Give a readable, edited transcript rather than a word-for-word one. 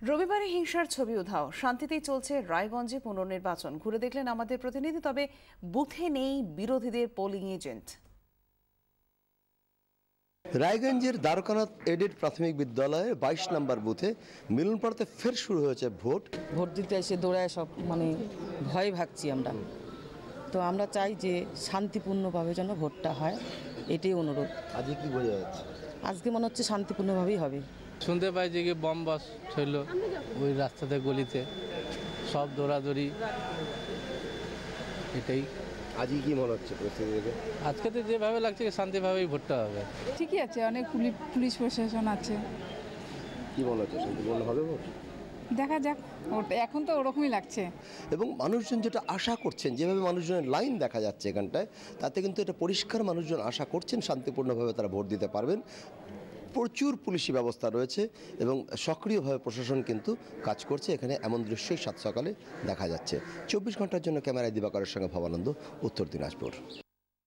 রবিবারে হিংসার ছবি উধাও, শান্তিতেই চলছে রায়গঞ্জে পুনর্নির্বাচন। ঘুরে দেখলেন আমাদের প্রতিনিধি। তবে বুথে নেই বিরোধীদের পোলিং এজেন্ট। রায়গঞ্জের দ্বারকানাথ এডেড প্রাথমিক বিদ্যালয়ের 22 নম্বর বুথে মিলনপাড়াতে ফের শুরু হয়েছে ভোট দিতে এসে দৌড়ায় সব ভয়ে ভাগছি আমরা। তো আমরা চাই যে শান্তিপূর্ণভাবে যেন ভোটটা হয়, এটাই অনুরোধ। আজকে কি বোঝা যাচ্ছে? আজকে মনে হচ্ছে শান্তিপূর্ণভাবেই হবে। শুনতে পাই যে কি বম বাস ছিল ওই রাস্তাতে, গলিতে সব দৌড়াদৌড়ি, এটাই। আজকে কি মনে হচ্ছে পরিস্থিতি দেখে? আজকে তো যেভাবে লাগছে শান্তিভাবেই ভোটটা হবে। ঠিকই আছে, অনেক পুলিশ প্রশাসন আছে। কি মনে হচ্ছে শান্তিপূর্ণ হবে ভোট? দেখা যাক, এখন তো ওরকমই লাগছে। এবং মানুষজন যেটা আশা করছেন, যেভাবে মানুষজনের লাইন দেখা যাচ্ছে এখানটায়, তাতে কিন্তু এটা পরিষ্কার মানুষজন আশা করছেন শান্তিপূর্ণভাবে তারা ভোট দিতে পারবেন। প্রচুর পুলিশি ব্যবস্থা রয়েছে এবং সক্রিয়ভাবে প্রশাসন কিন্তু কাজ করছে এখানে, এমন দৃশ্যই সাত সকালে দেখা যাচ্ছে। 24 ঘন্টার জন্য ক্যামেরায় দিবাকরের সঙ্গে ভবানন্দ, উত্তর দিনাজপুর।